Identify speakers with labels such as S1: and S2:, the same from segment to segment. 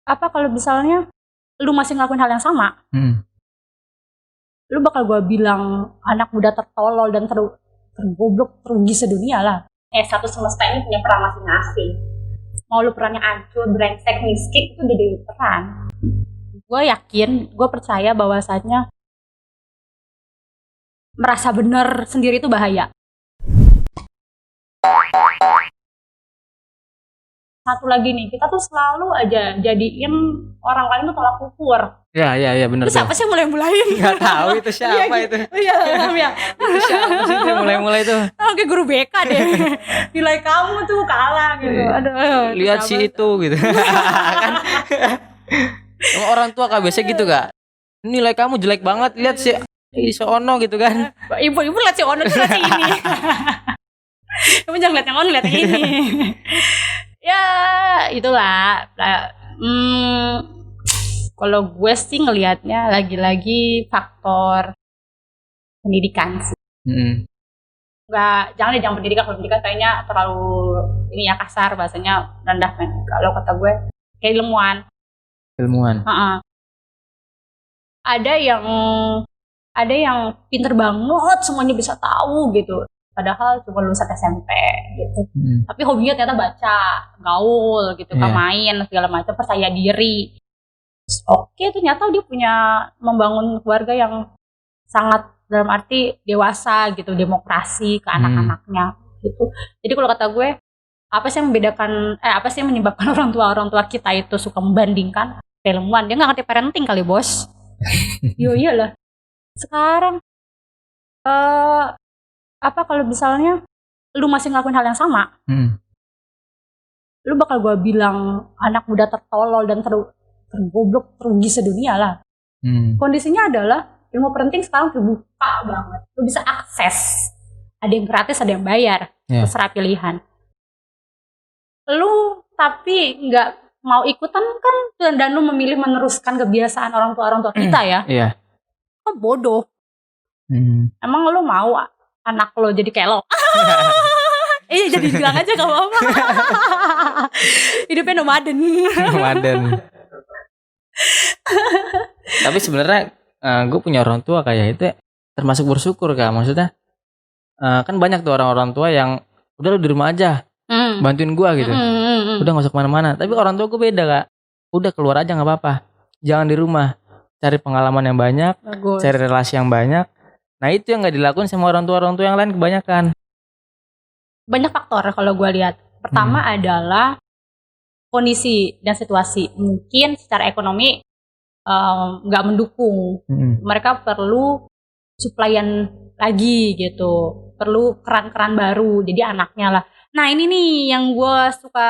S1: Apa kalau misalnya lu masih ngelakuin hal yang sama, lu bakal gue bilang anak muda tertolol dan tergoblok, terugi sedunia lah. Satu semesta ini punya peran masing-masing. Mau lu perannya ancur, brengsek, miskin, itu udah peran. Gue yakin, gue percaya bahwasannya merasa benar sendiri itu bahaya. Satu lagi nih, kita tuh selalu aja jadiin orang lain tuh tolak ukur.
S2: Iya benar.
S1: Terus siapa sih mulai-mulain?
S2: Nggak tahu itu siapa itu.
S1: Iya, ya.
S2: Itu siapa sih itu mulai tuh?
S1: Oke, guru BK deh. Nilai kamu tuh kalah gitu. Aduh.
S2: Lihat si itu gitu. Kan? Sama orang tua kan biasa gitu gak? Nilai kamu jelek banget, lihat si Ono gitu kan.
S1: Ibu lihat si Ono tuh lihat si ini. Kamu jangan lihat yang Ono, lihat yang ini. Ya itulah. Kalau gue sih ngelihatnya lagi-lagi faktor pendidikan sih. Jangan pendidikan. Kalau pendidikan kayaknya terlalu ini ya, kasar bahasanya, rendah kan. Kalau kata gue kayak ilmuwan. Ada yang pinter banget, semuanya bisa tahu gitu. Padahal cuma lulusan SMP gitu. Tapi hobinya ternyata baca, gaul gitu, main segala macam, percaya diri. Oke, ternyata dia punya membangun keluarga yang sangat dalam arti dewasa gitu, demokrasi ke anak-anaknya gitu. Jadi kalau kata gue, apa sih yang menyebabkan orang tua kita itu suka membandingkan? Ilmuwan, dia nggak ngerti parenting kali, bos. Yo iyalah. Sekarang apa kalau misalnya lu masih ngelakuin hal yang sama, lu bakal gue bilang anak muda tertolol dan tergoblok, terugi sedunia lah. Kondisinya adalah ilmu parenting sekarang terbuka banget, lu bisa akses, ada yang gratis, ada yang bayar, terserah pilihan. Lu tapi nggak mau ikutan kan, dan lu memilih meneruskan kebiasaan orang tua kita ya.
S2: Iya.
S1: Kok bodoh. Emang lu mau anak lo jadi kayak lo? Iya, jadi bilang aja gak apa-apa. Hidupnya nomaden.
S2: Tapi sebenarnya gue punya orang tua kayak itu termasuk bersyukur Kak. Maksudnya kan banyak tuh orang tua yang udah lu di rumah aja, bantuin gue gitu. Udah gak usah kemana-mana. Tapi orang tua gue beda Kak. Udah keluar aja gak apa-apa, jangan di rumah, cari pengalaman yang banyak. Bagus. Cari relasi yang banyak. Nah itu yang gak dilakukan sama orang tua yang lain kebanyakan.
S1: Banyak faktor kalau gue lihat. Pertama adalah kondisi dan situasi. Mungkin secara ekonomi gak mendukung. Mereka perlu suplaian lagi gitu, perlu keran-keran baru, jadi anaknya lah. Nah ini nih yang gue suka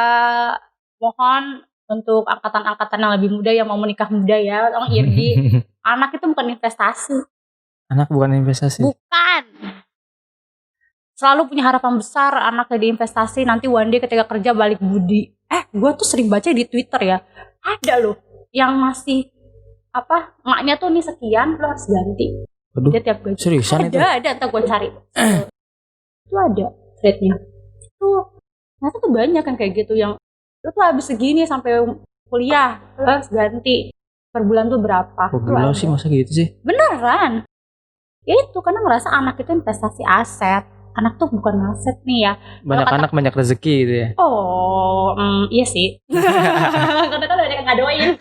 S1: mohon untuk angkatan-angkatan yang lebih muda yang mau menikah muda ya, Bang Irdi. Anak itu bukan investasi.
S2: Anak bukan investasi.
S1: Bukan. Selalu punya harapan besar anaknya diinvestasi, nanti one day ketika kerja balik budi. Gue tuh sering baca di Twitter ya, ada loh yang masih maknya tuh nih sekian, lo harus ganti.
S2: Aduh,
S1: dia tiap gaji.
S2: Seriusan itu?
S1: Ada, ntar gue cari. Itu ada threadnya. Tuh, ternyata tuh banyak kan kayak gitu yang lo tuh habis segini sampai kuliah, lo harus ganti. Per bulan tuh berapa?
S2: Gila sih, masa gitu sih?
S1: Beneran. Ya itu, karena ngerasa anak itu investasi aset. Anak tuh bukan aset nih ya.
S2: Banyak anak banyak rezeki gitu ya.
S1: Oh, iya sih. Karena kan ada yang ngadoin.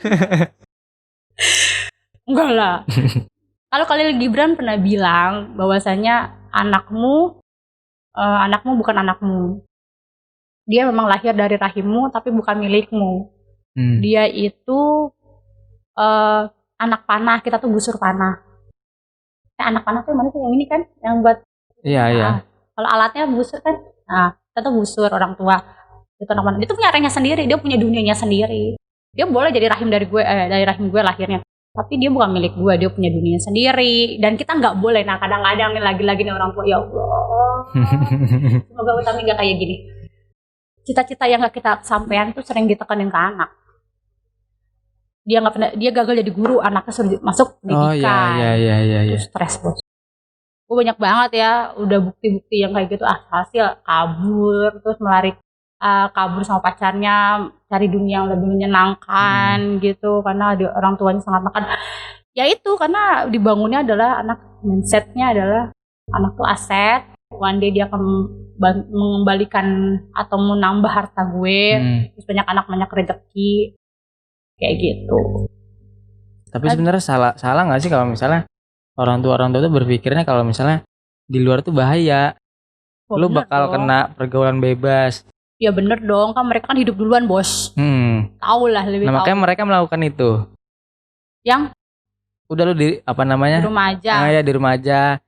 S1: Enggak lah. Kalau Khalil Gibran pernah bilang bahwasanya anakmu bukan anakmu. Dia memang lahir dari rahimmu tapi bukan milikmu. Dia itu anak panah, kita tuh busur panah. Anak panah tuh mana sih, yang ini kan, yang buat
S2: iya.
S1: Kalau alatnya busur kan, kita tuh busur orang tua. Itu anak panah. Dia tuh punya arahnya sendiri, dia punya dunianya sendiri. Dia boleh jadi rahim dari gue lahirnya, tapi dia bukan milik gue, dia punya dunia sendiri. Dan kita nggak boleh. Nah kadang-kadang nih lagi-lagi nih orang tua, ya Allah, semoga Utami nggak kayak gini. Cita-cita yang nggak kita sampean tuh sering ditekanin ke anak. Dia gagal jadi guru, anaknya suruh masuk pendidikan.
S2: Iya.
S1: Itu stres bos. Gue banyak banget ya, udah bukti-bukti yang kayak gitu, hasil kabur, terus kabur sama pacarnya, cari dunia yang lebih menyenangkan gitu, karena orang tuanya sangat makan. Ya itu karena dibangunnya adalah mindsetnya adalah anak tuh aset, one day dia akan mengembalikan atau menambah harta gue, terus banyak anak banyak rezeki kayak gitu.
S2: Tapi sebenarnya salah nggak sih kalau misalnya orang tua tuh berpikirnya kalau misalnya di luar tuh bahaya, lu bakal kena pergaulan bebas.
S1: Ya bener dong, kan mereka kan hidup duluan bos. Tahu lah lebih tahu.
S2: Nah makanya mereka melakukan itu.
S1: Yang
S2: udah lu di
S1: rumah aja.
S2: Ya di rumah aja.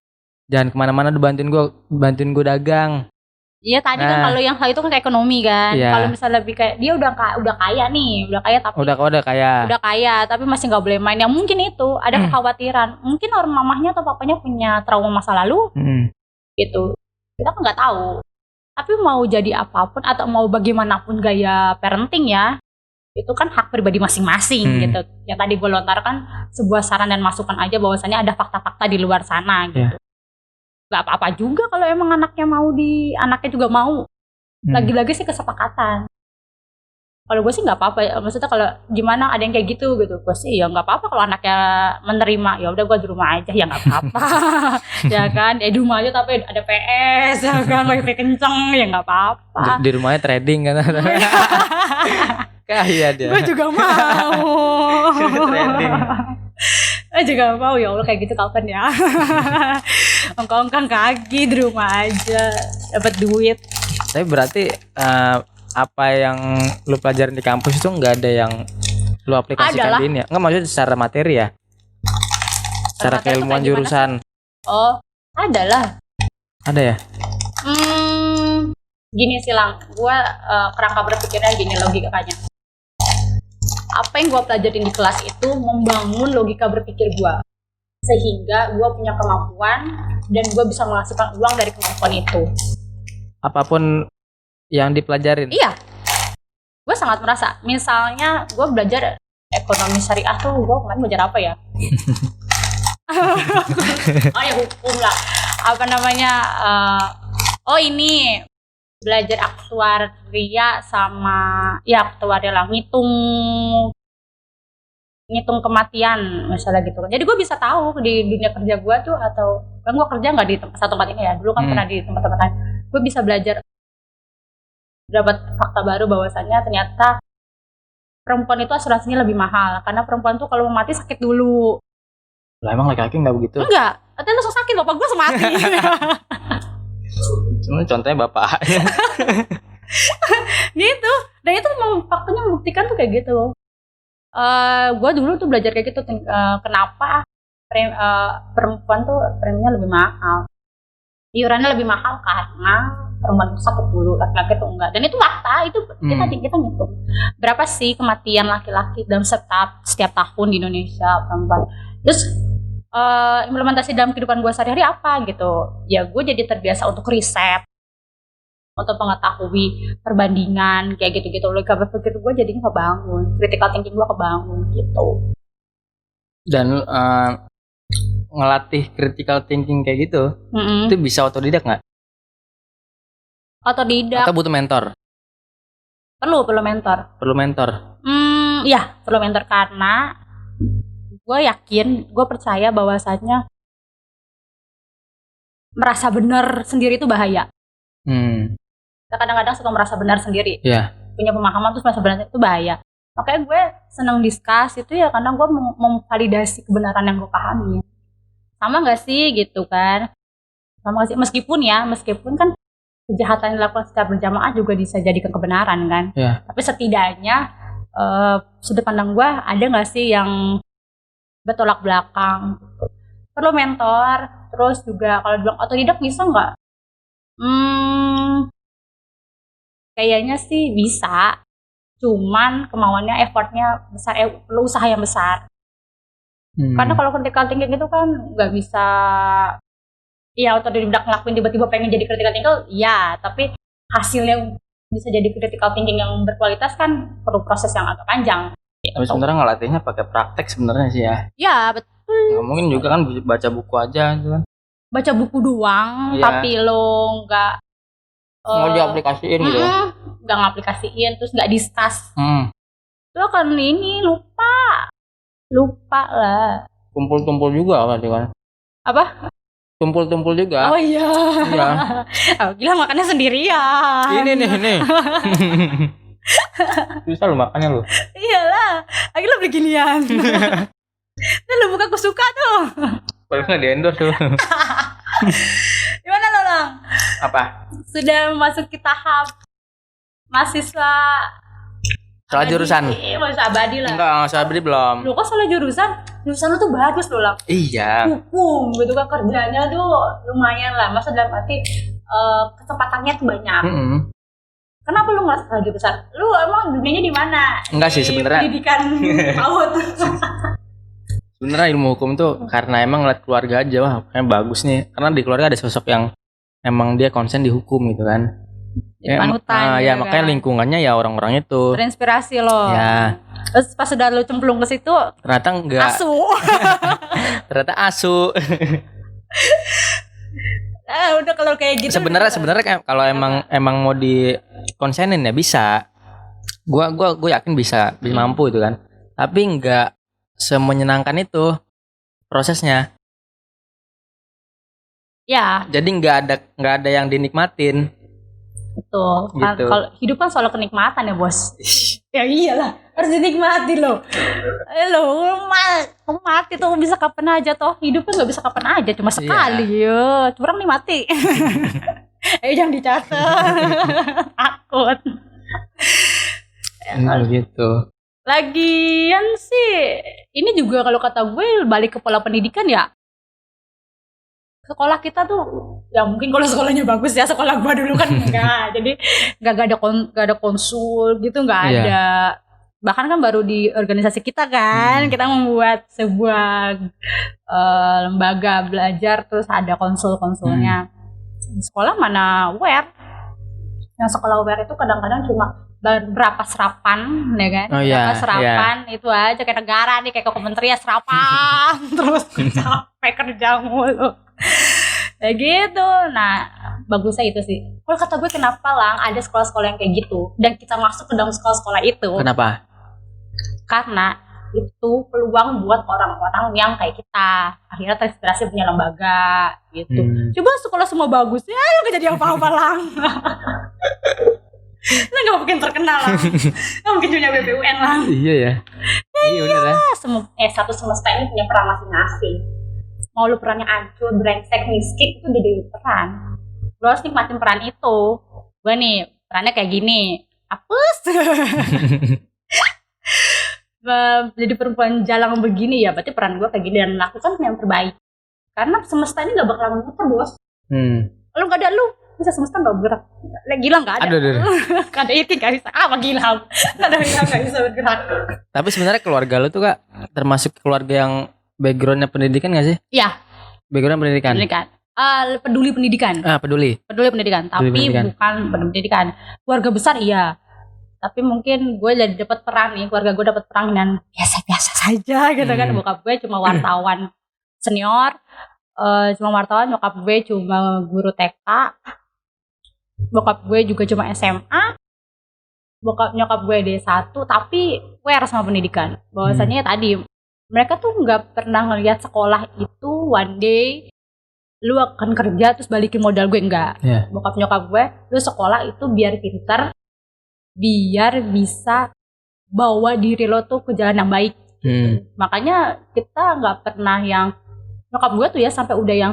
S2: Jangan kemana-mana, udah bantuin gue dagang.
S1: Iya tadi kan kalau yang hal itu kan kayak ekonomi kan. Kalau misalnya lebih kayak dia udah kaya nih, udah kaya tapi udah kaya tapi masih nggak boleh main. Yang mungkin itu ada kekhawatiran. Mungkin orang mamahnya atau papanya punya trauma masa lalu. Gitu. Kita kan nggak tahu. Tapi mau jadi apapun atau mau bagaimanapun gaya parenting ya, itu kan hak pribadi masing-masing gitu. Yang tadi gue lontarkan sebuah saran dan masukan aja bahwasannya ada fakta-fakta di luar sana gitu. Gak apa-apa juga kalau emang anaknya juga mau. Lagi-lagi sih kesepakatan. Kalau gue sih nggak apa-apa. Maksudnya kalau gimana ada yang kayak gitu. Gue sih ya nggak apa-apa kalau anaknya menerima. Ya udah gue di rumah aja ya nggak apa-apa. Ya kan. Ya di rumah aja tapi ada PS. Ya kan. Wifi kenceng ya nggak apa-apa.
S2: Di rumahnya trading kan. Kaya dia.
S1: Gue juga mau.
S2: Trading.
S1: Gue juga mau ya Allah kayak gitu kapan ya. Ongkang kaki di rumah aja dapat duit.
S2: Tapi berarti apa yang lu pelajarin di kampus itu nggak ada yang lu aplikasikan di ini ya? Nggak, maksudnya secara materi ya? Secara keilmuan jurusan?
S1: Oh, adalah.
S2: Ada ya?
S1: Gini sih Lang, gue kerangka berpikirnya gini logikanya. Apa yang gue pelajarin di kelas itu membangun logika berpikir gue. Sehingga gue punya kemampuan dan gue bisa menghasilkan uang dari kemampuan itu.
S2: Apapun yang dipelajarin?
S1: Iya, gue sangat merasa. Misalnya gue belajar ekonomi syariah tuh, gue kemarin belajar apa ya? Oh ya hukum lah. Apa namanya? Ini belajar aktuaria sama aktuaria lah, ngitung kematian misalnya gitu kan. Jadi gue bisa tahu di dunia kerja gue tuh, atau kan gue kerja nggak di satu tempat ini ya, dulu kan pernah di tempat-tempat lain. Gue bisa belajar, dapat fakta baru bahwasannya ternyata perempuan itu asuransinya lebih mahal karena perempuan tuh kalau mau mati sakit dulu.
S2: Lah emang laki-laki nggak begitu?
S1: Enggak, katanya langsung sakit, bapak gue semati.
S2: Cuma contohnya bapak.
S1: Gitu, dan itu memang faktanya membuktikan tuh kayak gitu loh. Gue dulu tuh belajar kayak gitu, kenapa perempuan tuh preminya lebih mahal, iurannya lebih mahal karena perempuan sakit dulu, laki-laki tuh enggak. Dan itu fakta, itu kita ngitung berapa sih kematian laki-laki dalam setiap tahun di Indonesia perempuan. Terus implementasi dalam kehidupan gue sehari-hari apa gitu ya, gue jadi terbiasa untuk riset, untuk mengetahui perbandingan kayak gitu-gitu. Logika berpikir gue jadinya kebangun, critical thinking gue kebangun gitu.
S2: Dan ngelatih critical thinking kayak gitu, itu bisa otodidak nggak?
S1: Otodidak.
S2: Atau butuh mentor?
S1: Perlu mentor.
S2: Perlu mentor.
S1: Ya perlu mentor karena gue yakin, gue percaya bahwasannya merasa benar sendiri itu bahaya. Kita kadang-kadang suka merasa benar sendiri, punya pemahaman terus merasa benar itu bahaya. Makanya gue senang discuss itu ya karena gue memvalidasi kebenaran yang gue pahami. Sama nggak sih gitu kan? Sama nggak sih, meskipun kan kejahatan yang dilakukan secara berjamaah juga bisa jadikan kebenaran kan? Tapi setidaknya sudut pandang gue ada nggak sih yang bertolak belakang? Perlu mentor. Terus juga kalau bilang otodidak bisa nggak? Kayaknya sih bisa, cuman kemauannya, effortnya besar, perlu usaha yang besar. Karena kalau critical thinking itu kan nggak bisa, ya otodidak ngelakuin tiba-tiba pengen jadi critical thinking, ya, tapi hasilnya bisa jadi critical thinking yang berkualitas kan perlu proses yang agak panjang. Gitu.
S2: Tapi sebenarnya ngelatihnya pakai praktek sebenarnya sih ya.
S1: Ya betul.
S2: Nggak mungkin juga kan baca buku aja gitu kan. Baca
S1: buku doang, tapi lo nggak
S2: mau diaplikasiin gitu.
S1: nggak ngaplikasiin, terus nggak discuss, lu akan ini lupa lah.
S2: Tumpul juga kan?
S1: Apa?
S2: Tumpul juga.
S1: Oh iya.
S2: Iya.
S1: Oh, gila makannya sendirian.
S2: Ini nih. Bisa lu makannya lu.
S1: Iyalah, akhirnya beli ginian. Nah, lu buka aku suka tuh.
S2: Padahal nggak di-endorse lu.
S1: Gimana lo, Lang?
S2: Apa?
S1: Sudah masuk ke tahap mahasiswa
S2: Salah jurusan.
S1: Mahasiswa abadi lah.
S2: Enggak salah abadi belum.
S1: Lu kok salah jurusan? Jurusan lu tuh bagus loh, Lang.
S2: Iya.
S1: Hukum gitu kan, kerjanya tuh lumayan lah. Masa dalam arti kesempatannya tuh banyak. Kenapa lu nggak salah jurusan? Lu emang dunianya di mana?
S2: Enggak sih sebenarnya.
S1: Pendidikan PAUD.
S2: Sebenarnya ilmu hukum tuh karena emang ngeliat keluarga aja, wah kayaknya bagus nih. Karena di keluarga ada sosok yang emang dia konsen di hukum gitu kan.
S1: Panutan
S2: ya makanya kan lingkungannya ya orang-orang itu
S1: terinspirasi loh.
S2: Ya.
S1: Terus pas sudah lu cemplung ke situ
S2: ternyata enggak.
S1: Asu.
S2: Ternyata asu.
S1: Udah kalau kayak gitu.
S2: Sebenarnya kalau emang mau di konsenin ya bisa. Gua yakin bisa mampu itu kan. Tapi enggak semenyenangkan itu prosesnya.
S1: Ya.
S2: Jadi enggak ada yang dinikmatin.
S1: Betul.
S2: Gitu.
S1: Kalau hidup kan soal kenikmatan ya, Bos. Ya iyalah, harus dinikmati loh. Mati tuh bisa kapan aja toh. Hidup kan nggak bisa kapan aja, cuma sekali. Yo, curang nih mati. Jangan dicatat. Takut.
S2: Gitu.
S1: Lagian sih, ini juga kalau kata gue balik ke pola pendidikan ya. Sekolah kita tuh ya mungkin kalau sekolahnya bagus ya, sekolah gua dulu kan enggak. Jadi enggak ada konsul gitu, enggak ada. Bahkan kan baru di organisasi kita kan, kita membuat sebuah lembaga belajar terus ada konsulnya. Sekolah mana aware. Yang sekolah aware itu kadang-kadang cuma berapa serapan ya kan? Berapa serapan itu aja kayak negara nih, kayak ke kementerian serapan terus capek kerja mulu. Ya gitu. Nah, bagusnya itu sih. Kalau kata gue kenapa Lang ada sekolah-sekolah yang kayak gitu dan kita masuk ke dalam sekolah-sekolah itu?
S2: Kenapa?
S1: Karena itu peluang buat orang-orang yang kayak kita akhirnya terinspirasi punya lembaga gitu. Coba sekolah semua bagus ya, gak jadi apa-apa Lang. Lu gak mungkin terkenal Lang. Gak mungkin punya BPUN Lang.
S2: Iya ya. Iya bener ya.
S1: Satu semesta ini punya peran masing-masing. Mau lu perannya ancur, brengsek, miskin itu udah jadi peran. Lu harus nikmatin peran itu. Gue nih perannya kayak gini, apes. Jadi perempuan jalang begini ya, berarti peran gue kayak gini dan melakukan yang terbaik. Karena semesta ini gak bakalan muter, Bos. Kalau gak ada lu, bisa semesta gak bergerak. Gila gak ada. Gak ada itu gak bisa. Apa gila? Gak ada yang gak bisa bergerak.
S2: Tapi sebenarnya keluarga lu tuh Kak termasuk keluarga yang backgroundnya pendidikan gak sih?
S1: Iya.
S2: Background pendidikan.
S1: Peduli pendidikan.
S2: Peduli
S1: pendidikan. Tapi bukan pendidikan. Keluarga besar iya. Tapi mungkin gue jadi dapat peran nih. Keluarga gue dapat peran dan biasa-biasa saja gitu kan. Bokap gue cuma wartawan senior. Nyokap gue cuma guru TK. Bokap gue juga cuma SMA. Nyokap gue D1. Tapi aware sama pendidikan. Bahwasanya tadi mereka tuh nggak pernah ngelihat sekolah itu one day lu akan kerja terus balikin modal gue, enggak. Bokap nyokap gue, lu sekolah itu biar pinter, biar bisa bawa diri lo tuh ke jalan yang baik. Makanya kita nggak pernah yang nyokap gue tuh ya sampai udah yang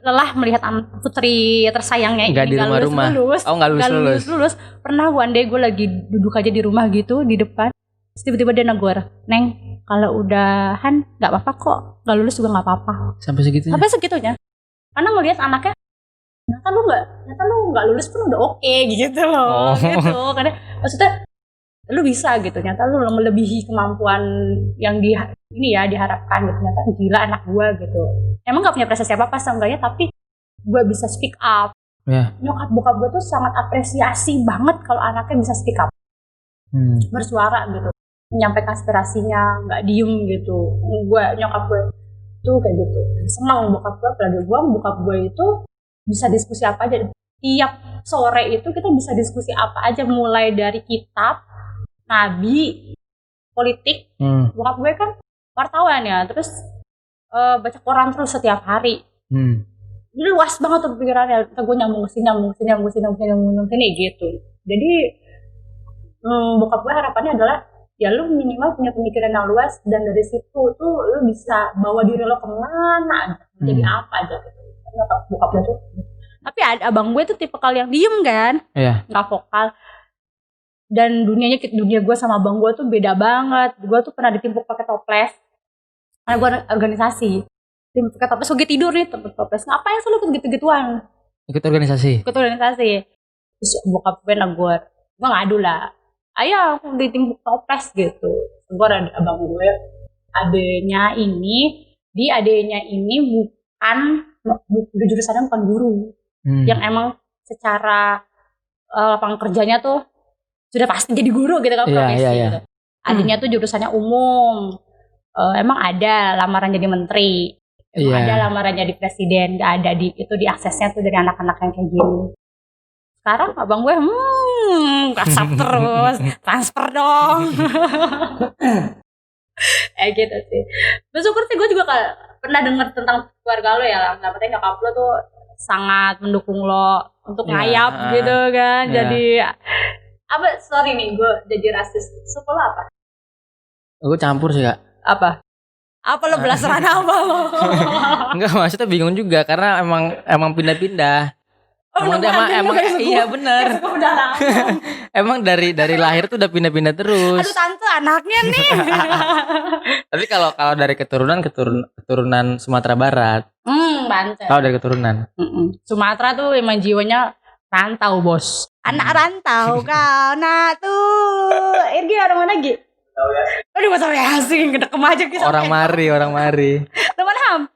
S1: lelah melihat anak putri tersayangnya
S2: ini nggak lulus. Nggak lulus.
S1: Pernah one day gue lagi duduk aja di rumah gitu di depan, tiba-tiba dia negor, Neng, kalau udahan nggak apa-apa kok, nggak lulus juga nggak apa-apa.
S2: Sampai segitunya.
S1: Karena ngelihat anaknya, ternyata lu nggak lulus pun udah oke gitu loh. Gitu. Karena maksudnya lu bisa gitu, ternyata lu melebihi kemampuan yang diharapkan gitu. Ternyata gila anak gua gitu. Emang nggak punya prestasi apa-apa seenggaknya, tapi gua bisa speak up. Nyokap bokap gua tuh sangat apresiasi banget kalau anaknya bisa speak up, bersuara gitu, menyampaikan aspirasinya, nggak diem gitu. Nyokap gue tuh kayak gitu, senang bokap gue, apalagi bokap gue itu bisa diskusi apa aja, tiap sore itu kita bisa diskusi apa aja, mulai dari kitab, nabi, politik. Bokap gue kan wartawan ya, terus baca koran terus setiap hari. Jadi luas banget tuh pikirannya. Gue nyambung sini gitu. Jadi bokap gue harapannya adalah ya lu minimal punya pemikiran yang luas, dan dari situ tuh lu bisa bawa diri lo kemana, jadi apa aja gitu. Bokap gue tuh. Tapi abang gue tuh tipe yang diem kan, nggak vokal. Dan dunia gue sama abang gue tuh beda banget. Gue tuh pernah ditimpuk pakai toples karena gue organisasi. Timpuk pakai toples, gue tidur nih toples. Ngapain sih lu gitu-gituan?
S2: Ikut organisasi.
S1: Terus bokap gue negur, gue ngadu lah. Ayah aku ditimpuk toples gitu. Gue ada abang gue, adenya ini bukan jurusannya bukan guru, yang emang secara lapangan kerjanya tuh sudah pasti jadi guru gitu kan, profesi gitu. Adenya tuh jurusannya umum, emang ada lamaran jadi menteri, ada lamaran jadi presiden, nggak ada itu diaksesnya tuh dari anak-anak yang kayak gini. Sekarang abang gue WhatsApp terus, transfer dong. Gitu sih. Bersyukur sih gue juga pernah dengar tentang keluarga lo ya, katanya nyokap lo tuh sangat mendukung lo untuk ngayap gitu kan. Jadi sorry nih gue jadi rasis. Suku lo apa?
S2: Gue campur sih Kak.
S1: Apa lo belasan apa lo?
S2: Enggak, maksudnya bingung juga karena emang pindah-pindah. Emang iya benar. Emang dari lahir tuh udah pindah-pindah terus.
S1: Aduh tante, anaknya nih.
S2: Tapi kalau dari keturunan Sumatera Barat.
S1: Banten.
S2: Kalau dari keturunan.
S1: Sumatera tuh emang jiwanya rantau, bos. Anak rantau kau. Nah tuh, Irgi orang mana Gi? Aduh masa asing, kedekem aja kita.
S2: Orang mari.
S1: Teman Ham.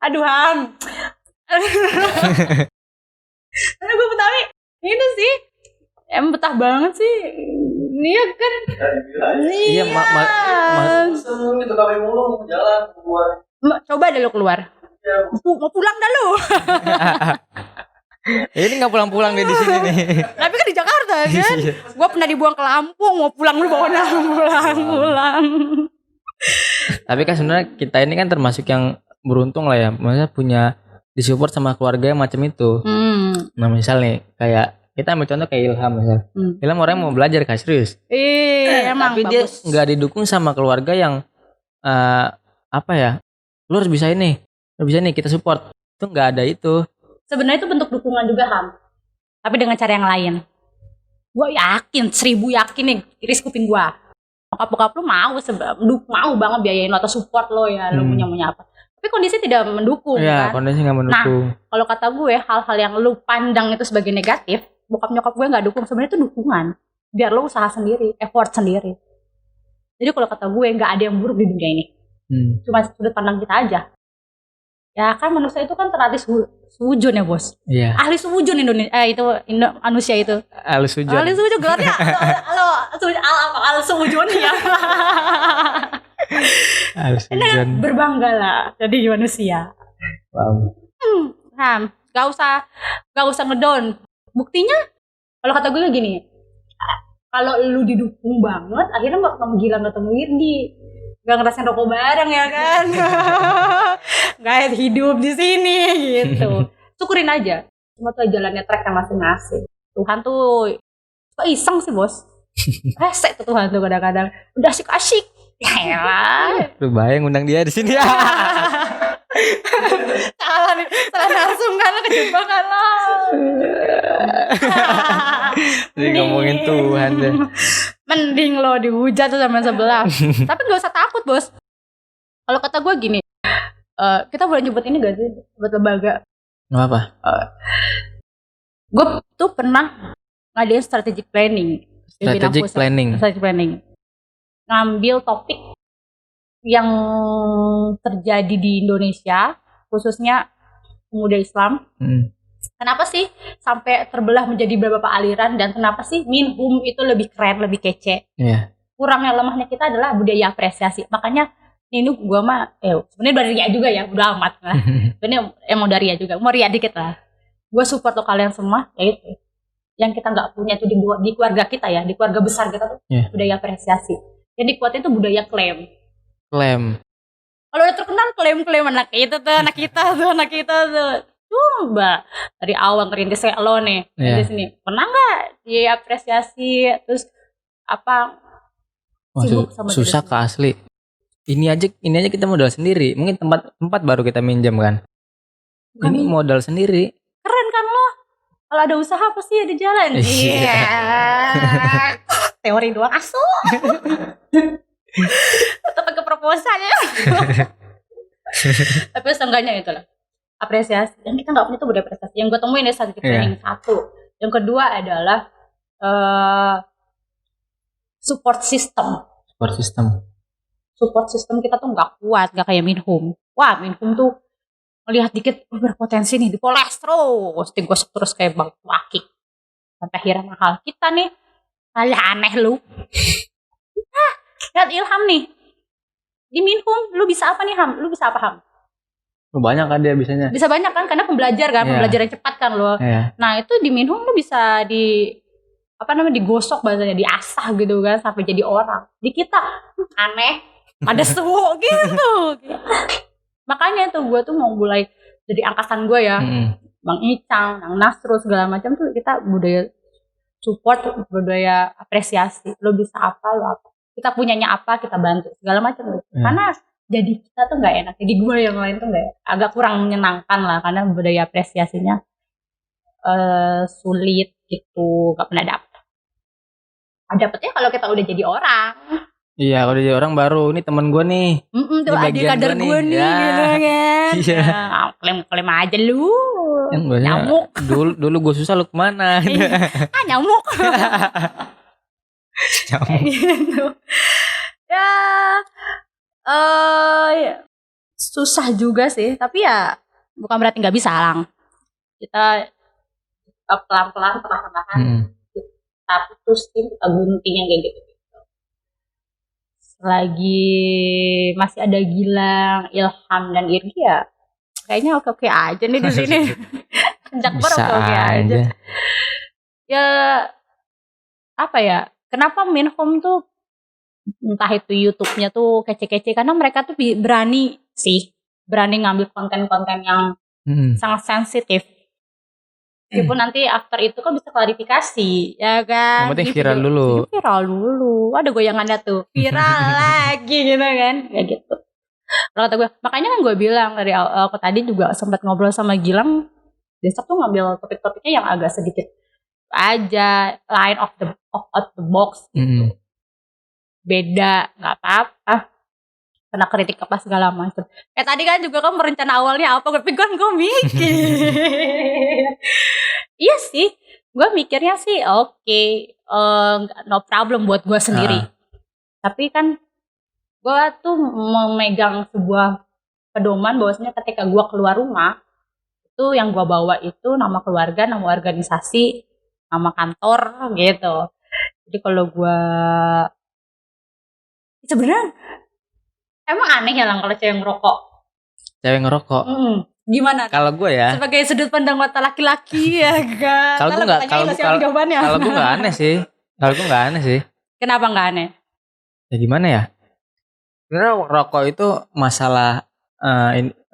S1: Aduh Ham. Karena gue Betawi ini sih emang betah banget sih. Iya kan. Iya coba deh lo keluar. Mau pulang dah lo.
S2: Ini nggak pulang deh di sini nih.
S1: Tapi kan di Jakarta kan. Gue pernah dibuang ke Lampung, mau pulang lu bawa pulang.
S2: Tapi kan sebenarnya kita ini kan termasuk yang beruntung lah ya. Maksudnya punya disupport sama keluarga yang macam itu. Nah misal nih kayak kita ambil contoh kayak Ilham misal. Ilham orang yang mau belajar kan serius.
S1: Emang
S2: tapi bagus. Dia nggak didukung sama keluarga yang lu harus bisa ini, kita support. Itu nggak ada itu.
S1: Sebenarnya itu bentuk dukungan juga Ham. Tapi dengan cara yang lain. Gue yakin, 1000 yakin nih, iris kuping gue. Bokap lu mau banget biayain lo atau support lo ya, lo punya apa. Tapi kondisi tidak mendukung kan.
S2: Kondisi gak mendukung.
S1: Nah, kalau kata gue hal-hal yang lu pandang itu sebagai negatif, bokap nyokap gue gak dukung, sebenarnya itu dukungan. Biar lo usaha sendiri, effort sendiri. Jadi kalau kata gue gak ada yang buruk di dunia ini. Cuma sudut pandang kita aja. Ya kan manusia itu kan terlatih sujud ya bos.
S2: Iya.
S1: Ahli sujud manusia itu.
S2: Ahli sujud
S1: gelarnya. Ahli sujud ya. Nah, berbanggalah jadi manusia.
S2: Wow.
S1: Gak usah ngedown. Buktinya kalau kata gue gini, kalau lu didukung banget, akhirnya kamu gila ketemu Irdi, gak ngerasain rokok bareng ya kan, gak hidup di sini gitu. Syukurin aja, cuma tuh jalannya track masing-masing. Tuhan tuh kok iseng sih bos, resek tuh Tuhan tuh kadang-kadang udah asik-asik. Ya elah.
S2: Lu bayang undang dia di sini.
S1: Salah narsum kan, kejebak kan lo.
S2: Jadi ngomongin Tuhan deh.
S1: Mending lo dihujat tuh sama sebelah. Tapi gak usah takut bos. Kalau kata gue gini, kita boleh nyebut ini gak sih, buat lembaga?
S2: Gak apa.
S1: Gue tuh pernah ngadain strategic planning. Strategic planning. Ngambil topik yang terjadi di Indonesia, khususnya pemuda Islam. Kenapa sih sampai terbelah menjadi beberapa aliran, dan kenapa sih Minhum itu lebih keren, lebih kece? Kurangnya lemahnya kita adalah budaya apresiasi. Makanya ini gue mah sebenarnya dari Ria juga ya, udah amat lah. Sebenarnya emang dari Ria juga, mau Ria dikit lah. gue support lo kalian semua, ya itu yang kita nggak punya itu di keluarga kita ya, di keluarga besar kita tuh budaya apresiasi. Yang dikuatin tuh budaya klaim. Kalau udah terkenal klaim anak itu tuh, anak kita tuh. Coba dari awal ngerintis kayak lo nih di sini, pernah nggak diapresiasi terus apa?
S2: Susah ke asli. Ini aja kita modal sendiri. Mungkin tempat baru kita minjam kan. Ini modal sendiri.
S1: Keren kan lo? Kalau ada usaha pasti ada jalan. Iya. Teori doang asu. Tetap pakai proposal ya. Tapi seenggaknya itulah apresiasi. Yang kita nggak punya itu budaya apresiasi. Yang gue temuin ya saat di training satu. Yang kedua adalah support system. Support system kita tuh nggak kuat, nggak kayak Minhum. Wah, Minhum tuh melihat dikit berpotensi nih, dipoles terus, digosok terus kayak bang wakik sampai akhirnya mahal. Kita nih malah aneh lu. Lihat Ilham nih di Minhum, lu bisa apa nih Ham? Lu bisa apa Ham?
S2: Banyak kan dia bisanya. Bisa
S1: banyak kan karena pembelajar kan, pembelajar yang cepat kan lo. Nah itu di Minhum lu bisa digosok bahasanya, diasah gitu kan sampai jadi orang. Di kita aneh, ada suwo gitu. Makanya tuh gue tuh mau mulai dari angkatan gue ya, Bang Icang, Bang Nasrul segala macam tuh kita budaya support, budaya apresiasi. Lo bisa apa, lo apa. Kita punyanya apa, kita bantu segala macam gitu. Karena jadi kita tuh nggak enak. Jadi gue yang lain tuh agak kurang menyenangkan lah karena budaya apresiasinya sulit gitu, nggak pernah dapetnya kalau kita udah jadi orang.
S2: Iya, kalau jadi orang baru, ini temen gue nih.
S1: Tuh adik kader gue nih, gitu kan. Iya. Klaim aja lu. Nyamuk.
S2: Dulu gue susah, lu kemana?
S1: Nyamuk. Gitu. Susah juga sih, tapi ya bukan berarti nggak bisa lang. Kita pelan-pelan, perlahan-lahan. Kita putusin, kita gunting kayak gitu. Lagi masih ada Gilang, Ilham dan Irgi ya kayaknya oke aja nih di sini. Sejak oke aja. Ya apa ya? Kenapa Minhum tuh entah itu YouTube-nya tuh kece-kece karena mereka tuh berani ngambil konten-konten yang sangat sensitif. Meskipun nanti after itu kan bisa klarifikasi, ya kan?
S2: Yang penting viral dulu.
S1: Ada goyangannya tuh, viral lagi gitu kan, kayak gitu. Kalau kata gue, makanya kan gue bilang dari aku tadi juga sempat ngobrol sama Gilang, besok tuh ngambil topik-topiknya yang agak sedikit aja, line of the box gitu. Beda, nggak apa-apa. Kena kritik apa segala macam. Tadi kan juga kan rencana awalnya apa, tapi kan gue mikir. Iya sih, gue mikirnya sih oke, no problem buat gue sendiri. Tapi kan gue tuh memegang sebuah pedoman bahwasanya ketika gue keluar rumah, itu yang gue bawa itu nama keluarga, nama organisasi, nama kantor gitu. Jadi kalau gue sebenarnya emang aneh ya lang kalau cewek ngerokok. Gimana?
S2: Kalau gue ya.
S1: Sebagai sudut pandang mata laki-laki ya kan.
S2: Kalau gue nggak aneh sih. Kenapa nggak aneh? Ya gimana ya? Sebenarnya rokok itu masalah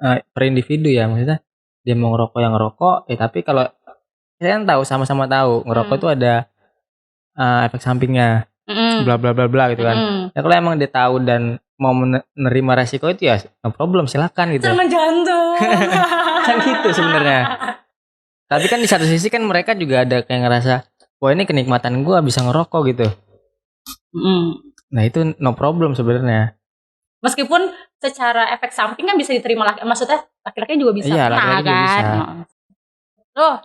S2: per individu ya, maksudnya dia mau ngerokok yang ngerokok. Tapi kalau kita kan sama-sama tahu ngerokok itu ada efek sampingnya, bla bla bla bla gitu kan. Ya kalau emang dia tahu dan mau menerima resiko itu ya no problem, silakan gitu.
S1: Jangan jantung.
S2: Kan gitu sebenarnya. Tapi kan di satu sisi kan mereka juga ada kayak ngerasa, wah ini kenikmatan gue bisa ngerokok gitu. Nah itu no problem sebenarnya.
S1: Meskipun secara efek samping kan bisa diterima laki, maksudnya laki-laki juga bisa.
S2: Iya, laki-laki juga bisa.
S1: Loh.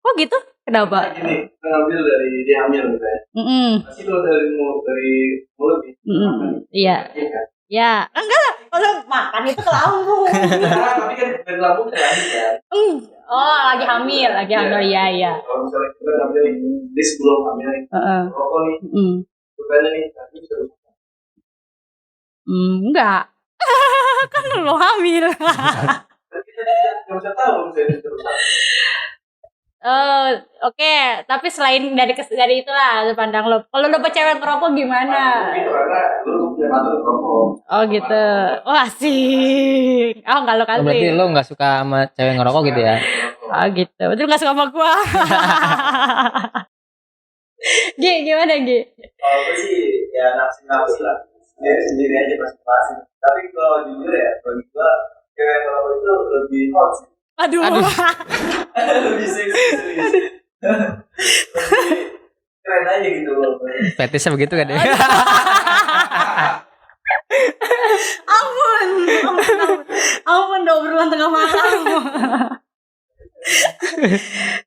S1: Kok gitu? Kenapa?
S3: Gini, ngambil dari dia hamil gitu ya. Pasti kalau dari mulut
S1: iya. Ya, enggak lah. Kalau makan itu ke lambung.
S3: Tapi kan dari lambung kan habis kan.
S1: Oh, lagi hamil. Iya.
S3: Kalau misalnya kita ngambil di sebelum hamil rokok nih. Bukannya nih, tapi bisa
S1: enggak. Kan lo hamil.
S3: Kita nggak bisa tahu misalnya terus.
S1: Oke, tapi selain dari itulah pandang lo. Kalau lo cewek ngerokok gimana?
S3: Itu karena lu punya mantan rokok.
S1: Oh gitu. Oh asik. Oh enggak lo kasih.
S2: Berarti lo nggak suka sama cewek ngerokok gitu ya?
S1: Oh gitu. Berarti lo nggak suka sama gua. Gimana Gi?
S3: Kalau gue sih ya nafsi lah. Sendiri aja masing-masing. Tapi kalau jujur ya, bagi gua cewek ngerokok itu lebih hot sih.
S1: Aduh.
S3: Lebih seksi. Keren aja gitu loh.
S2: Fetisnya begitu kan ya?
S1: Ampun udah obrolan tengah malam.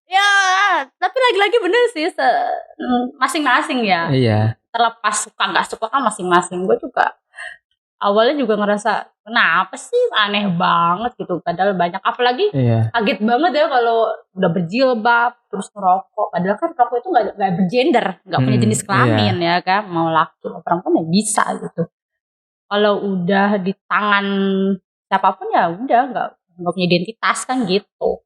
S1: Ya, tapi lagi-lagi bener sih masing-masing ya.
S2: Iya.
S1: Terlepas suka nggak suka kan masing-masing. Gue juga awalnya juga ngerasa kenapa sih aneh banget gitu, padahal banyak, apalagi kaget banget ya kalau udah berjilbab terus ngerokok, padahal kan rokok itu nggak bergender, nggak punya jenis kelamin ya kan, mau laki mau perempuan ya bisa gitu. Kalau udah di tangan siapapun ya udah nggak punya identitas kan gitu.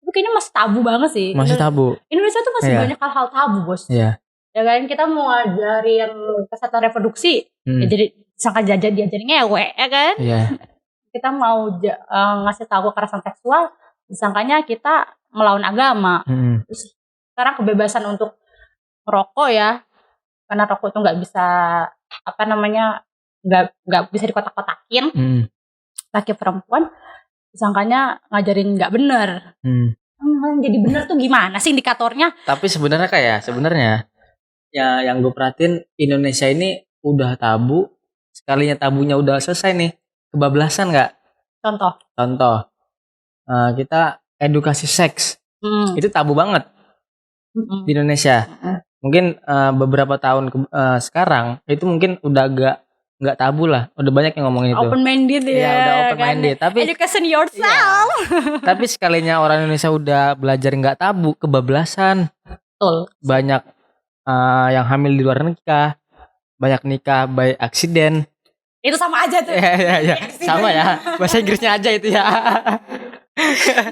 S1: Tapi kayaknya masih tabu banget sih.
S2: Masih tabu.
S1: Indonesia tuh masih banyak hal-hal tabu bos.
S2: Iya.
S1: Ya kan, kita mau ngajarin kesehatan reproduksi, ya jadi disangka diajarin ngewe ya kan.
S2: Iya.
S1: Kita mau ngasih tahu kekerasan seksual, disangkanya kita melawan agama. Terus sekarang kebebasan untuk merokok ya, karena rokok itu nggak bisa nggak bisa dikotak-kotakin. Laki perempuan disangkanya ngajarin nggak bener. Jadi bener tuh gimana sih indikatornya?
S2: Tapi sebenarnya ya yang gue perhatiin, Indonesia ini udah tabu, sekalinya tabunya udah selesai nih, kebablasan nggak? Contoh, kita edukasi seks, itu tabu banget di Indonesia. Mungkin beberapa tahun sekarang itu mungkin udah nggak tabu lah, udah banyak yang ngomongin itu.
S1: Open minded ya.
S2: Iya, udah open minded. Tapi
S1: education yourself.
S2: Iya. Tapi sekalinya orang Indonesia udah belajar nggak tabu, kebablasan.
S1: Betul.
S2: Banyak yang hamil di luar nikah, banyak nikah by accident.
S1: Itu sama aja tuh.
S2: Iya. Sama ya. Bahasa Inggrisnya aja itu ya.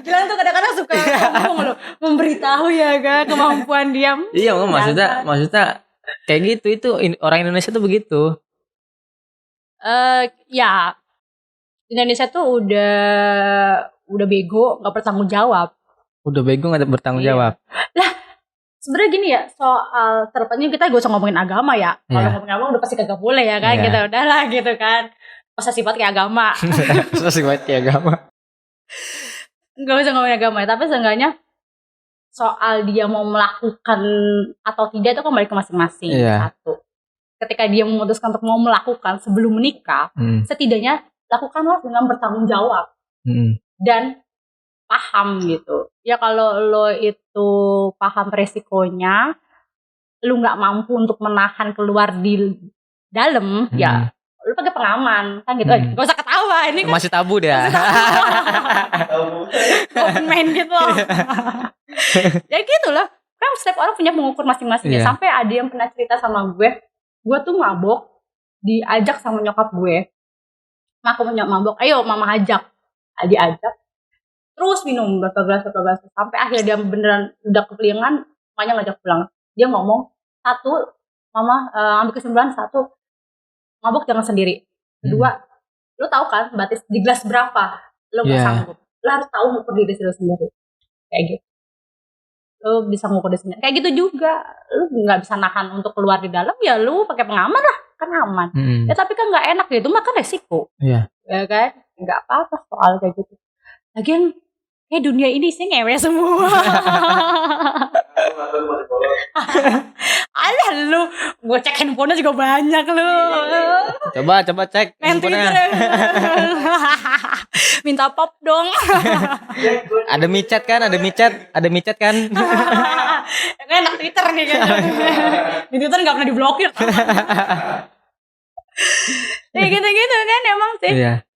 S1: Gilang tuh kadang-kadang suka ngomong loh, memberitahu ya kan kemampuan diam.
S2: Iya, maksudnya kayak gitu, itu orang Indonesia tuh begitu.
S1: Ya Indonesia tuh udah bego, nggak bertanggung jawab.
S2: Udah bego nggak bertanggung jawab.
S1: Lah sebenarnya gini ya, soal terpenting kita gak usah ngomongin agama ya. Kalau ngomongin agama udah pasti kagak boleh ya kan, kita udahlah gitu kan. Masa sifat kayak agama.
S2: Gak
S1: usah ngomongin agama ya, tapi seenggaknya soal dia mau melakukan atau tidak itu kan balik ke masing-masing. Satu, ketika dia memutuskan untuk mau melakukan sebelum menikah, setidaknya lakukanlah dengan bertanggung jawab dan paham gitu. Ya kalau lo itu paham resikonya, lu nggak mampu untuk menahan keluar di dalam, ya lu pakai pengaman kan gitu. Gak usah ketawa, ini kan
S2: masih tabu deh.
S1: Open mind gitu. Ya gitu lah. Kan setiap orang punya pengukur masing-masing. Sampai ada yang pernah cerita sama gue tuh mabok, diajak sama nyokap gue. Aku mabok, ayo mama ajak. Diajak. Terus minum berapa gelas. Sampai akhirnya dia beneran udah kepelingan, makanya ngajak pulang. Dia ngomong, satu, mama ambil kesimpulan, satu, mabok jangan sendiri. Kedua, lu tahu kan batas di gelas berapa? Lu gak sanggup. Lu harus tahu ngukur diri sendiri. Kayak gitu. Lu bisa ngukur diri sendiri. Kayak gitu juga. Lu gak bisa nahan untuk keluar di dalam, ya lu pakai pengaman lah. Kan aman. Ya tapi kan gak enak gitu, maka resiko. Ya kan? Gak apa-apa soal kayak gitu. Lagian dunia ini sih ngewe semua. Alah lu, gue cek handphonenya juga banyak lu.
S2: Coba cek handphonenya.
S1: Minta pop dong.
S2: Ada micet kan?
S1: Enak Twitter nih kan. Di Twitter nggak pernah diblokir. Ya gitu-gitu kan emang sih. Iya.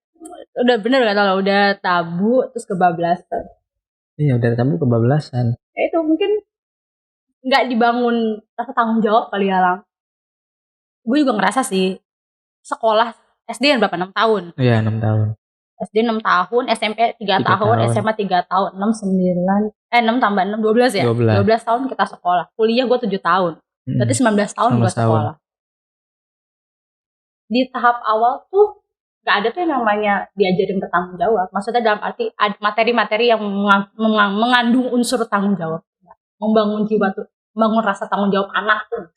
S1: Udah bener gak tau, udah tabu terus kebablasan.
S2: Iya, udah tabu kebablasan.
S1: Ya itu mungkin nggak dibangun rasa tanggung jawab kali ya, Lang. Gue juga ngerasa sih sekolah SD berapa? 6 tahun.
S2: Iya, 6 tahun.
S1: SD 6 tahun, SMP 3 tahun, SMA 3 tahun, 6 9 6 tambah 6 12 ya. 12 tahun kita sekolah. Kuliah gue 7 tahun. Berarti 19 tahun gue sekolah. Di tahap awal tuh gak ada tuh yang namanya diajarin bertanggung jawab. Maksudnya dalam arti materi-materi yang mengandung unsur tanggung jawab. Membangun jiwa tuh, membangun rasa tanggung jawab anak tuh.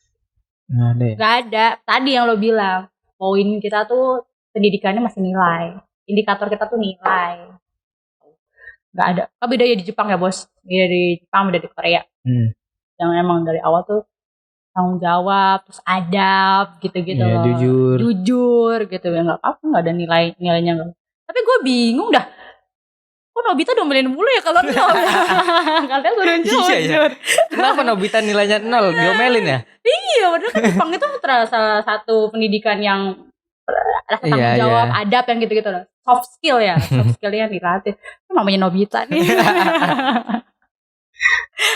S1: Gak ada. Tadi yang lo bilang, poin kita tuh pendidikannya masih nilai. Indikator kita tuh nilai. Gak ada. Kan beda ya di Jepang ya bos. Beda di Jepang, beda di Korea. Yang emang dari awal tuh tanggung jawab, terus adab gitu-gitu
S2: ya,
S1: loh. Jujur gitu ya, nggak apa-apa, nggak ada nilainya nggak. Tapi gue bingung dah, kok Nobita domelin mulu ya kalau 0 ya? Kalian suruh jujur.
S2: Iya. Kenapa Nobita nilainya 0? Diomelin ya?
S1: Iya, padahal kan Jepang itu salah satu pendidikan yang rasa tanggung jawab, adab yang gitu-gitu loh. Soft skill ya, soft skillnya dilatih. Itu namanya Nobita nih.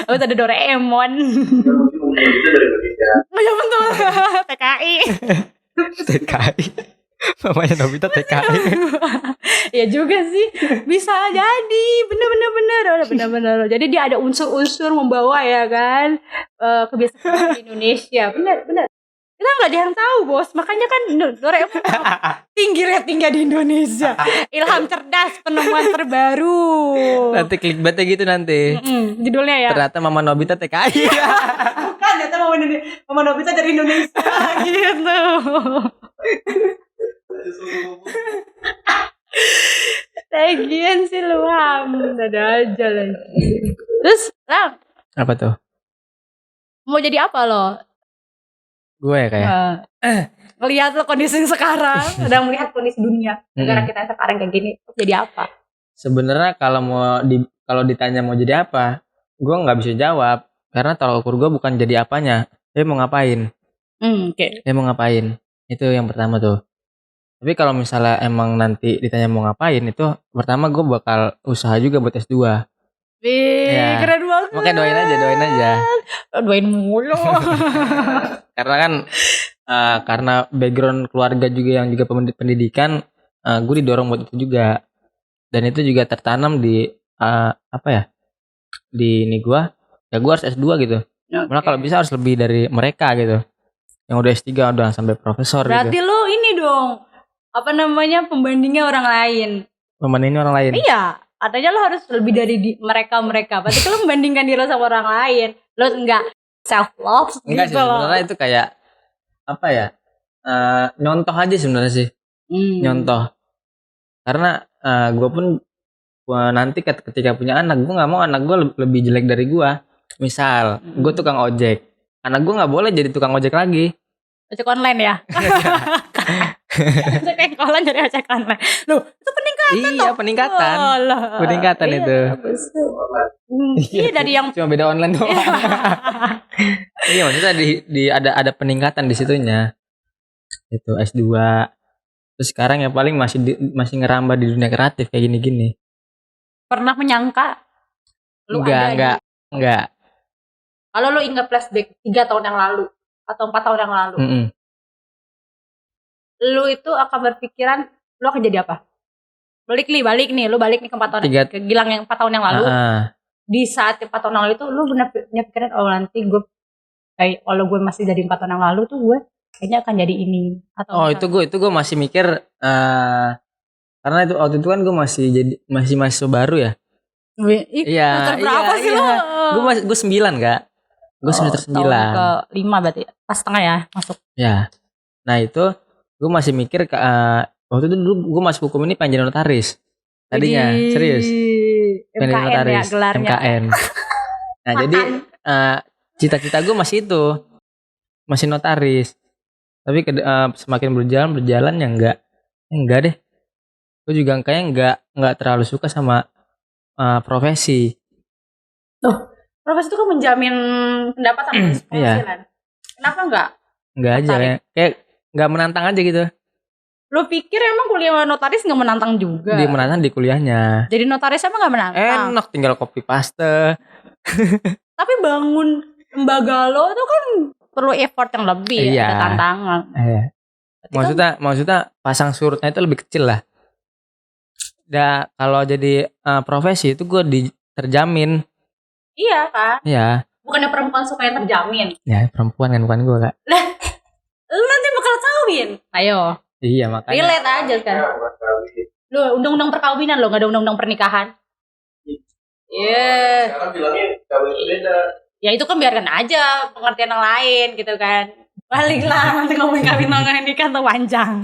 S1: Oh, ada Doraemon. Oh ya betul. TKI. Mamanya Nobita TKI. Ya juga sih. Bisa jadi. Bener. Jadi dia ada unsur-unsur membawa ya kan. Kebiasaan di Indonesia. Bener. Kita gak ada yang tahu bos. Makanya kan Doraemon tinggi ratingnya di Indonesia. Ilham cerdas, penemuan terbaru.
S2: Nanti clickbaitnya gitu nanti.
S1: Judulnya ya.
S2: Ternyata Mama Nobita TKI.
S1: Bukan, ternyata Mama Nobita dari Indonesia. Gitu. Lagian sih lu ada aja lagi. Terus Lam,
S2: apa tuh?
S1: Mau jadi apa lo?
S2: Gue kayak
S1: ngelihat lo kondisi sekarang, udah melihat kondisi dunia negara kita sekarang kayak gini, jadi apa?
S2: Sebenarnya kalau ditanya mau jadi apa, gue nggak bisa jawab karena tolak ukur gue bukan jadi apanya, tapi mau ngapain.
S1: Oke.
S2: Mau ngapain? Itu yang pertama tuh. Tapi kalau misalnya emang nanti ditanya mau ngapain, itu pertama gue bakal usaha juga buat S2.
S1: Wih, keren banget.
S2: Makanya doain aja.
S1: Doain mulu.
S2: Karena kan karena background keluarga juga yang juga pendidikan, gue didorong buat itu juga. Dan itu juga tertanam di di ini gue harus S2 gitu. Malah kalau bisa harus lebih dari mereka gitu. Yang udah S3 udah sampai profesor.
S1: Berarti
S2: gitu.
S1: lo ini dong, pembandingnya orang lain.
S2: Pembandingnya orang lain?
S1: Iya. Katanya lo harus lebih dari mereka. Berarti lo membandingkan diri lo sama orang lain. Lo enggak self love gitu.
S2: Enggak sih, sebenarnya itu kayak nyontoh aja sebenarnya sih. Nyontoh. Karena gue pun nanti ketika punya anak, gue nggak mau anak gue lebih jelek dari gue. Misal gue tukang ojek, anak gue nggak boleh jadi tukang ojek lagi.
S1: Ojek online ya? Ojek online jadi ojek online. Loh, itu peningkatan.
S2: Iya, peningkatan
S1: iya,
S2: itu.
S1: Iya, dari yang
S2: cuma beda online doang. Iya, maksudnya ada peningkatan di situnya. Itu S2. Terus sekarang ya paling masih ngerambah di dunia kreatif kayak gini-gini.
S1: Pernah menyangka lu
S2: enggak.
S1: Kalau lu ingat flashback 3 tahun yang lalu atau 4 tahun yang lalu, lu itu akan berpikiran lu akan jadi apa? Balik nih lu balik nih ke 4 tahun ke Gilang yang 4 tahun yang lalu. Di saat 4 tahun yang lalu itu lu benar pikiran nanti gue kayak kalau gue masih jadi 4 tahun yang lalu tuh gue kayaknya akan jadi ini atau
S2: itu gue masih mikir karena itu waktu itu kan gue masih mahasiswa baru ya.
S1: Iya. Berapa sih lo?
S2: Gue 9 Kak. Gue semester 9.
S1: Tahun ke 5 berarti pas setengah ya masuk.
S2: Ya. Nah itu gue masih mikir waktu itu dulu gue masuk hukum ini pengen jadi notaris. Tadinya serius. Pengen jadi notaris.
S1: Ya, gelarnya.
S2: MKN. Nah jadi cita-cita gue masih itu. Masih notaris. Tapi semakin berjalan ya enggak deh. Gue juga kayaknya enggak terlalu suka sama profesi.
S1: Profesi itu kan menjamin pendapatan penghasilan. Kenapa enggak?
S2: Enggak aja kayak enggak menantang aja gitu.
S1: Lo pikir emang kuliah notaris enggak menantang juga?
S2: Dia menantang di kuliahnya.
S1: Jadi notaris emang enggak menantang?
S2: Enak tinggal copy paste.
S1: Tapi bangun lembaga lo itu kan perlu effort yang lebih, ada tantangan.
S2: Iya. Maksudnya pasang surutnya itu lebih kecil lah. Kalau jadi profesi itu gue terjamin.
S1: Iya kan?
S2: Iya.
S1: Bukannya perempuan suka yang terjamin?
S2: Ya perempuan kan, bukan gue, Kak.
S1: Lah, lu nanti bakal kawin. Ayo.
S2: Iya makanya.
S1: Relate aja kan. Lu undang-undang perkawinan lo, nggak ada undang-undang pernikahan. Iya.
S3: Sekarang bilangnya kawin beda.
S1: Ya itu kan biarkan aja pengertian yang lain gitu kan. Baliklah nanti ngomongin kawin nongol nikah tuh panjang.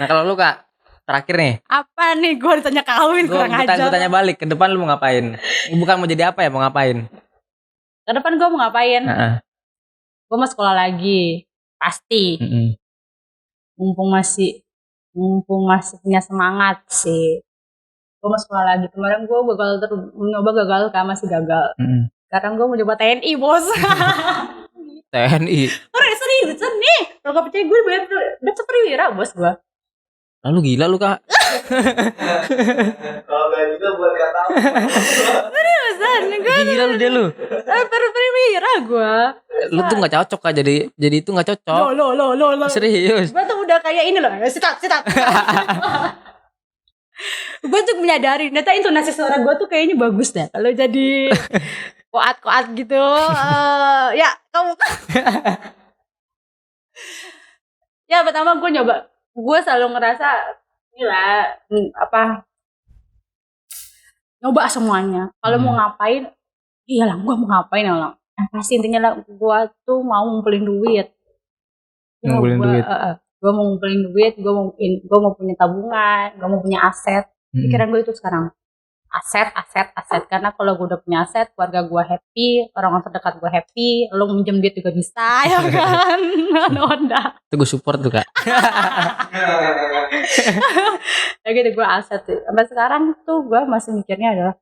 S2: Nah kalau lu, Kak, terakhir nih.
S1: Apa nih gue ditanya kawin kurang ajar.
S2: Gue tanya balik, ke depan lu mau ngapain? Bukan mau jadi apa ya, mau ngapain?
S1: Ke depan gue mau ngapain? Gue mau sekolah lagi, pasti. Mumpung masih punya semangat sih. Gue mau sekolah lagi. Kemarin gue gagal kan, masih gagal. Sekarang gue mau coba TNI, bos.
S2: TNI?
S1: Seriusan nih. Kalau gak percaya gue bayar daftar perwira, bos gue.
S2: Lalu gila lu, Kak.
S3: Kalau gak juga buat gak tahu.
S1: Seriusan gue.
S2: Gila lu deh lu.
S1: Daftar perwira gue.
S2: Lu tuh gak cocok, Kak, jadi itu gak cocok.
S1: Lo.
S2: Serius.
S1: Gue tuh udah kayak ini loh, sitat. Gue tuh menyadari, ternyata intonasi suara gue tuh kayaknya bagus deh. Kalau jadi koat gitu, ya kamu. Ya pertama gue selalu ngerasa gila, nyoba semuanya. Kalau mau ngapain, iyalah gue mau ngapain lah. Pasti intinya lah, gue tuh mau ngumpulin duit. Gue mau ngumpulin duit, gue mau punya tabungan, gue mau punya aset. Pikiran gue itu sekarang aset. Karena kalau gue udah punya aset, keluarga gue happy, orang terdekat gue happy, lo minjem duit juga bisa, ya kan? Udah.
S2: Itu gue support tuh, Kak.
S1: Ya gitu, gue aset. Sampai sekarang tuh gue masih mikirnya adalah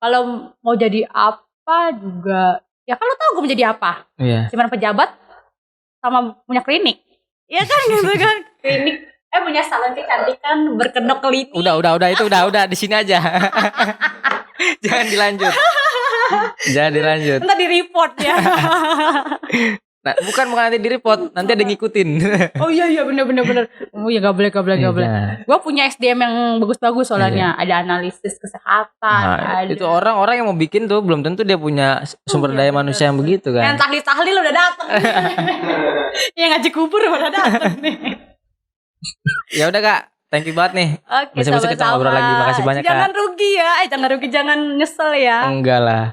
S1: kalau mau jadi apa juga, ya kalau tahu gue mau jadi apa?
S2: Iya.
S1: Cuman pejabat sama punya klinik. Iya kan gitu kan, klinik punya salon kecantikan berkedok klinik.
S2: Udah itu udah di sini aja. Jangan dilanjut.
S1: Ntar di report ya.
S2: Nah, bukan nanti di report, nanti ada yang ngikutin.
S1: Oh iya benar. Oh iya, gak boleh. Gue punya SDM yang bagus-bagus soalnya. Ada analisis kesehatan.
S2: Ada. Itu orang-orang yang mau bikin tuh belum tentu dia punya sumber daya manusia yang begitu kan.
S1: Yang tahlil udah dateng. Yang ngaji kubur udah dateng nih.
S2: Ya udah, Kak, thank you banget nih.
S1: Oke,
S2: Bisa kita ngobrol lagi. Makasih banyak, Kak.
S1: Jangan rugi ya. Jangan nyesel ya.
S2: Enggak lah.